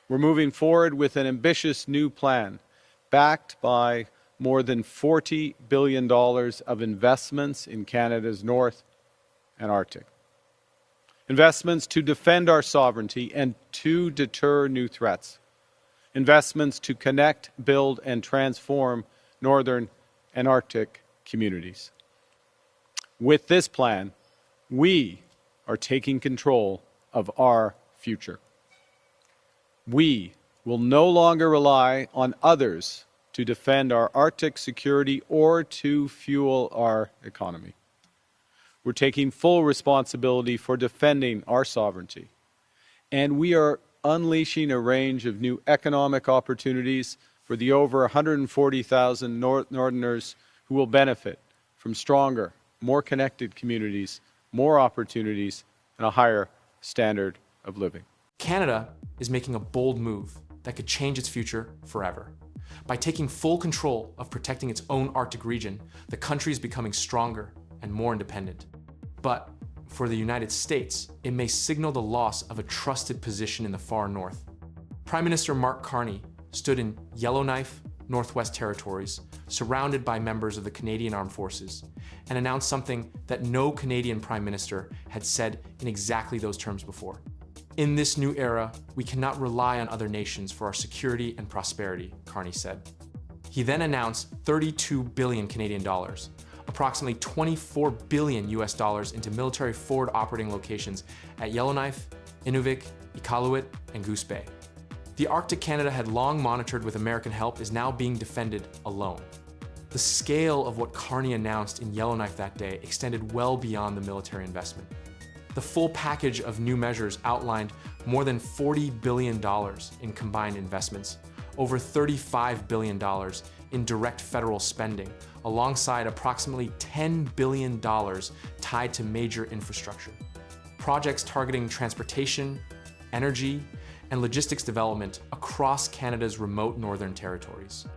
We're moving forward with an ambitious new plan, backed by more than $40 billion of investments in Canada's North and Arctic. Investments to defend our sovereignty and to deter new threats. Investments to connect, build, and transform Northern and Arctic communities. With this plan, we are taking control of our future. We will no longer rely on others to defend our Arctic security or to fuel our economy. We're taking full responsibility for defending our sovereignty, and we are unleashing a range of new economic opportunities for the over 140,000 Northerners who will benefit from stronger, more connected communities, more opportunities, and a higher standard of living. Canada is making a bold move that could change its future forever. By taking full control of protecting its own Arctic region, the country is becoming stronger and more independent. But for the United States, it may signal the loss of a trusted position in the far north. Prime Minister Mark Carney stood in Yellowknife, Northwest Territories, surrounded by members of the Canadian Armed Forces, and announced something that no Canadian Prime Minister had said in exactly those terms before. In this new era, we cannot rely on other nations for our security and prosperity, Carney said. He then announced 32 billion Canadian dollars, approximately 24 billion US dollars into military forward operating locations at Yellowknife, Inuvik, Iqaluit, and Goose Bay. The Arctic Canada had long monitored with American help is now being defended alone. The scale of what Carney announced in Yellowknife that day extended well beyond the military investment. The full package of new measures outlined more than $40 billion in combined investments, over $35 billion in direct federal spending, alongside approximately $10 billion tied to major infrastructure. Projects targeting transportation, energy, and logistics development across Canada's remote northern territories.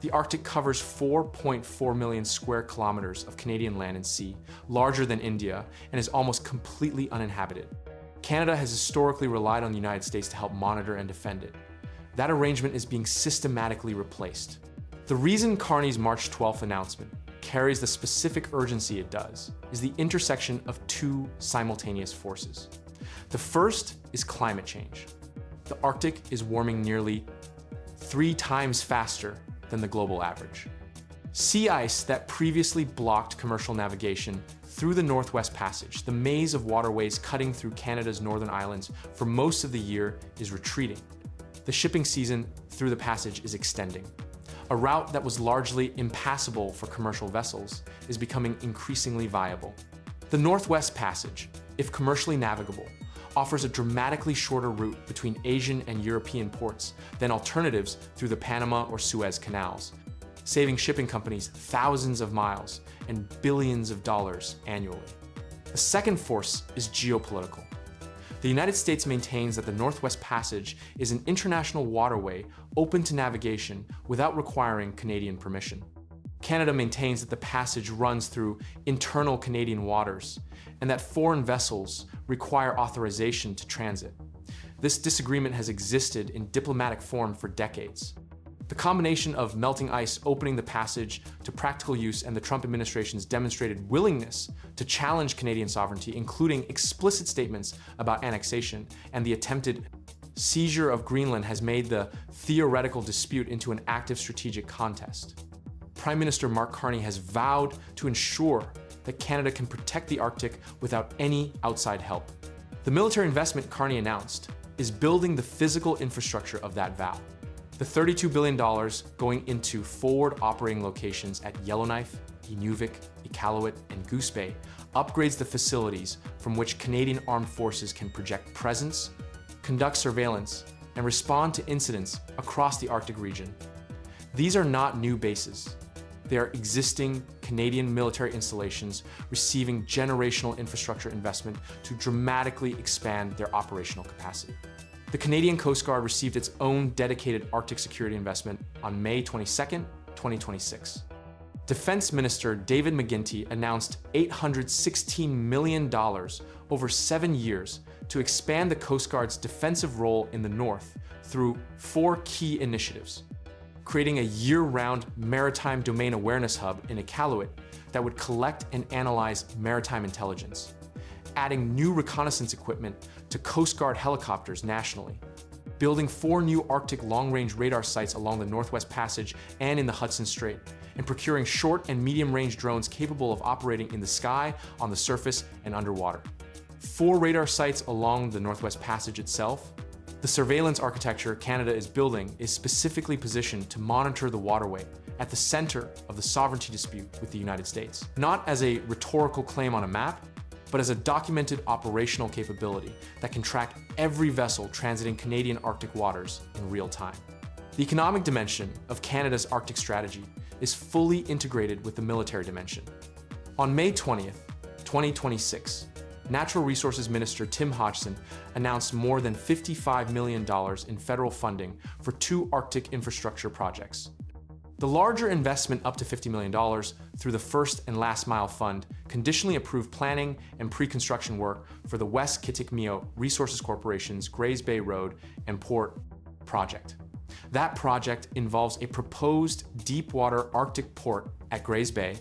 The Arctic covers 4.4 million square kilometers of Canadian land and sea, larger than India, and is almost completely uninhabited. Canada has historically relied on the United States to help monitor and defend it. That arrangement is being systematically replaced. The reason Carney's March 12th announcement carries the specific urgency it does is the intersection of two simultaneous forces. The first is climate change. The Arctic is warming nearly 3 times faster than the global average. Sea ice that previously blocked commercial navigation through the Northwest Passage, the maze of waterways cutting through Canada's northern islands for most of the year, is retreating. The shipping season through the passage is extending. A route that was largely impassable for commercial vessels is becoming increasingly viable. The Northwest Passage, if commercially navigable, offers a dramatically shorter route between Asian and European ports than alternatives through the Panama or Suez canals, saving shipping companies thousands of miles and billions of dollars annually. The second force is geopolitical. The United States maintains that the Northwest Passage is an international waterway open to navigation without requiring Canadian permission. Canada maintains that the passage runs through internal Canadian waters and that foreign vessels require authorization to transit. This disagreement has existed in diplomatic form for decades. The combination of melting ice opening the passage to practical use and the Trump administration's demonstrated willingness to challenge Canadian sovereignty, including explicit statements about annexation and the attempted seizure of Greenland, has made the theoretical dispute into an active strategic contest. Prime Minister Mark Carney has vowed to ensure that Canada can protect the Arctic without any outside help. The military investment Carney announced is building the physical infrastructure of that vow. The $32 billion going into forward operating locations at Yellowknife, Inuvik, Iqaluit, and Goose Bay upgrades the facilities from which Canadian Armed Forces can project presence, conduct surveillance, and respond to incidents across the Arctic region. These are not new bases. They are existing Canadian military installations receiving generational infrastructure investment to dramatically expand their operational capacity. The Canadian Coast Guard received its own dedicated Arctic security investment on May 22, 2026. Defense Minister David McGuinty announced $816 million over 7 years to expand the Coast Guard's defensive role in the North through 4 key initiatives: creating a year-round maritime domain awareness hub in Iqaluit that would collect and analyze maritime intelligence, adding new reconnaissance equipment to Coast Guard helicopters nationally, building 4 new Arctic long-range radar sites along the Northwest Passage and in the Hudson Strait, and procuring short and medium-range drones capable of operating in the sky, on the surface, and underwater. 4 radar sites along the Northwest Passage itself. The surveillance architecture Canada is building is specifically positioned to monitor the waterway at the center of the sovereignty dispute with the United States, not as a rhetorical claim on a map, but as a documented operational capability that can track every vessel transiting Canadian Arctic waters in real time. The economic dimension of Canada's Arctic strategy is fully integrated with the military dimension. On May 20th, 2026, Natural Resources Minister Tim Hodgson announced more than $55 million in federal funding for 2 Arctic infrastructure projects. The larger investment, up to $50 million, through the First and Last Mile Fund, conditionally approved planning and pre-construction work for the West Kitikmeot Resources Corporation's Grays Bay Road and Port project. That project involves a proposed deep-water Arctic port at Grays Bay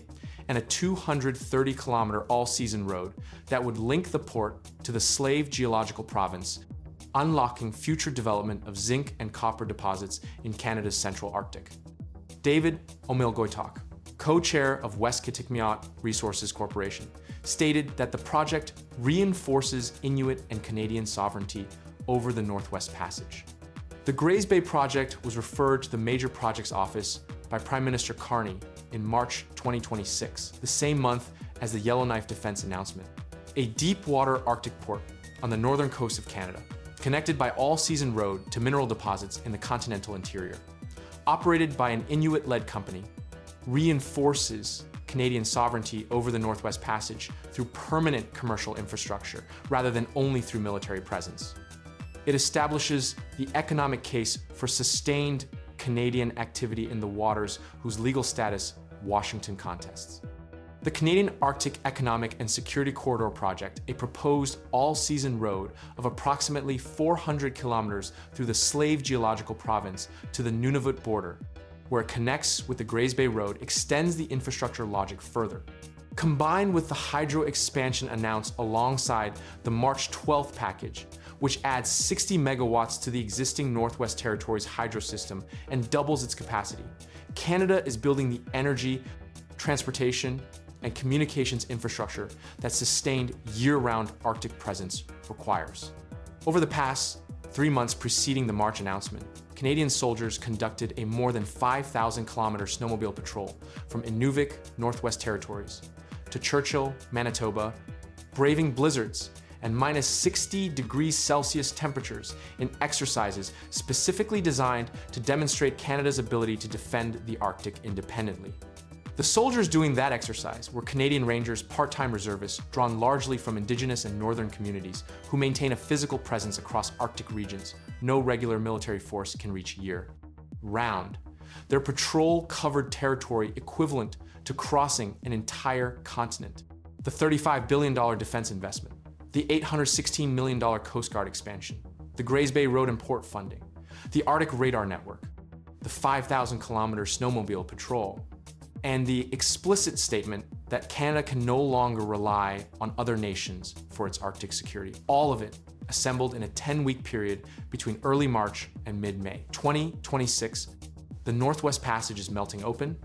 and a 230-kilometer all-season road that would link the port to the Slave Geological Province, unlocking future development of zinc and copper deposits in Canada's Central Arctic. David Omilgoitok, co-chair of West Kitikmeot Resources Corporation, stated that the project reinforces Inuit and Canadian sovereignty over the Northwest Passage. The Grays Bay project was referred to the Major Projects Office by Prime Minister Carney in March 2026, the same month as the Yellowknife Defense announcement. A deep-water Arctic port on the northern coast of Canada, connected by all-season road to mineral deposits in the continental interior, operated by an Inuit-led company, reinforces Canadian sovereignty over the Northwest Passage through permanent commercial infrastructure rather than only through military presence. It establishes the economic case for sustained Canadian activity in the waters whose legal status Washington contests. The Canadian Arctic Economic and Security Corridor project, a proposed all-season road of approximately 400 kilometers through the Slave Geological Province to the Nunavut border, where it connects with the Grays Bay Road, extends the infrastructure logic further. Combined with the hydro expansion announced alongside the March 12th package, which adds 60 megawatts to the existing Northwest Territories hydro system and doubles its capacity, Canada is building the energy, transportation, and communications infrastructure that sustained year-round Arctic presence requires. Over the past 3 months preceding the March announcement, Canadian soldiers conducted a more than 5,000-kilometer snowmobile patrol from Inuvik, Northwest Territories, to Churchill, Manitoba, braving blizzards and minus 60 degrees Celsius temperatures in exercises specifically designed to demonstrate Canada's ability to defend the Arctic independently. The soldiers doing that exercise were Canadian Rangers part-time reservists drawn largely from Indigenous and Northern communities who maintain a physical presence across Arctic regions no regular military force can reach year-round. Their patrol covered territory equivalent to crossing an entire continent. The $35 billion defense investment, the $816 million Coast Guard expansion, the Grays Bay Road and Port funding, the Arctic Radar Network, the 5,000-kilometer snowmobile patrol, and the explicit statement that Canada can no longer rely on other nations for its Arctic security. All of it assembled in a 10-week period between early March and mid-May 2026. The Northwest Passage is melting open.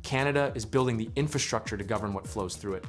Canada is building the infrastructure to govern what flows through it.